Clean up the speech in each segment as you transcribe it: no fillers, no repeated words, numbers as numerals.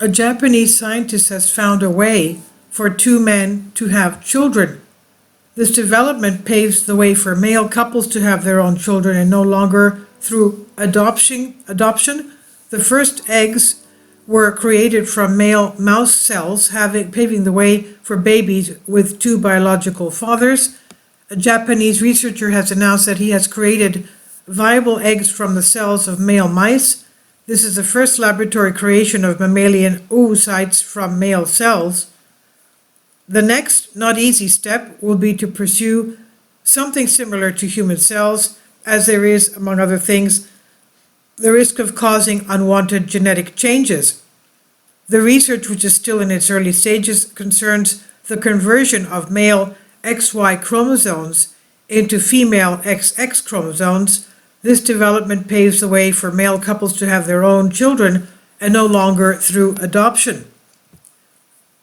A Japanese scientist has found a way for two men to have children. This development paves the way for male couples to have their own children and no longer through adoption. The first eggs were created from male mouse cells, paving the way for babies with two biological fathers. A Japanese researcher has announced that he has created viable eggs from the cells of male mice. This is the first laboratory creation of mammalian oocytes from male cells. The next, not easy step will be to pursue something similar to human cells, as there is, among other things, the risk of causing unwanted genetic changes. The research, which is still in its early stages, concerns the conversion of male XY chromosomes into female XX chromosomes. This development paves the way for male couples to have their own children and no longer through adoption.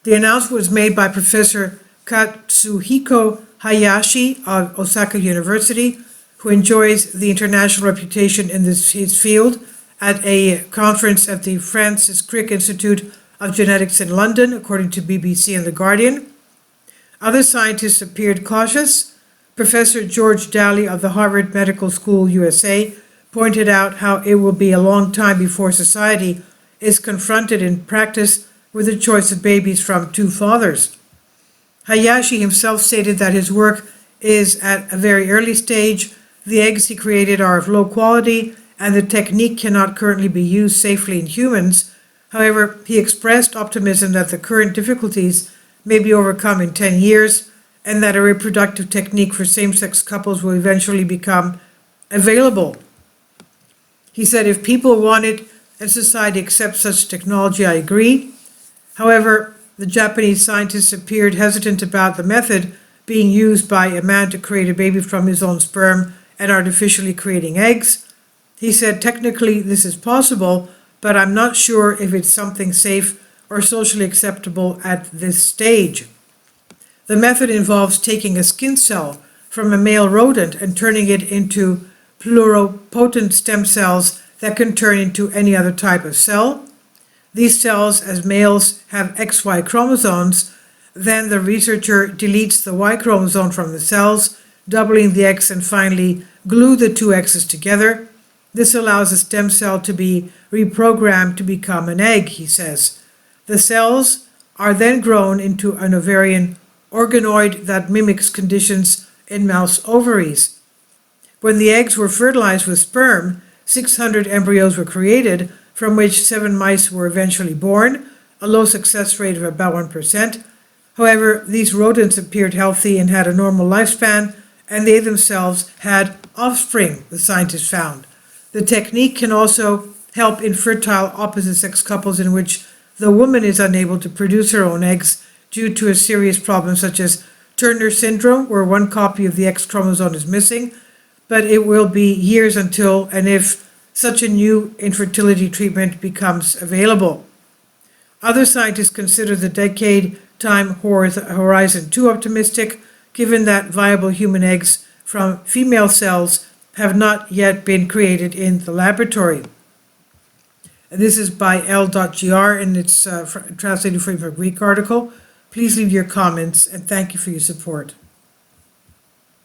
The announcement was made by Professor Katsuhiko Hayashi of Osaka University, who enjoys the international reputation in his field, at a conference at the Francis Crick Institute of Genetics in London, according to BBC and The Guardian. Other scientists appeared cautious. Professor George Daly of the Harvard Medical School, USA, pointed out how it will be a long time before society is confronted in practice with the choice of babies from two fathers. Hayashi himself stated that his work is at a very early stage. The eggs he created are of low quality, and the technique cannot currently be used safely in humans. However, he expressed optimism that the current difficulties may be overcome in 10 years, and that a reproductive technique for same-sex couples will eventually become available. He said, "If people want it and society accepts such technology, I agree." However, the Japanese scientists appeared hesitant about the method being used by a man to create a baby from his own sperm and artificially creating eggs. He said, "Technically this is possible, but I'm not sure if it's something safe or socially acceptable at this stage." The method involves taking a skin cell from a male rodent and turning it into pluripotent stem cells that can turn into any other type of cell. These cells, as males have XY chromosomes, then the researcher deletes the Y chromosome from the cells, doubling the X, and finally glue the two X's together. This allows a stem cell to be reprogrammed to become an egg, he says. The cells are then grown into an ovarian organoid that mimics conditions in mouse ovaries. When the eggs were fertilized with sperm, 600 embryos were created, from which 7 mice were eventually born, a low success rate of about 1%. However, these rodents appeared healthy and had a normal lifespan, and they themselves had offspring, the scientists found. The technique can also help infertile opposite-sex couples in which the woman is unable to produce her own eggs due to a serious problem such as Turner syndrome, where one copy of the X chromosome is missing, but it will be years until and if such a new infertility treatment becomes available. Other scientists consider the decade time horizon too optimistic, given that viable human eggs from female cells have not yet been created in the laboratory. And this is by L.gr, and it's translated from a Greek article. Please leave your comments, and thank you for your support.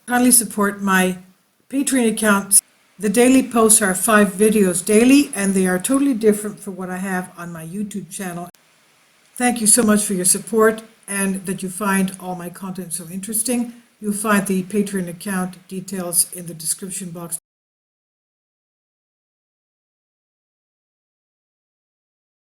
Kindly support my Patreon account. The daily posts are 5 videos daily, and they are totally different from what I have on my YouTube channel. Thank you so much for your support, and that you find all my content so interesting. You'll find the Patreon account details in the description box.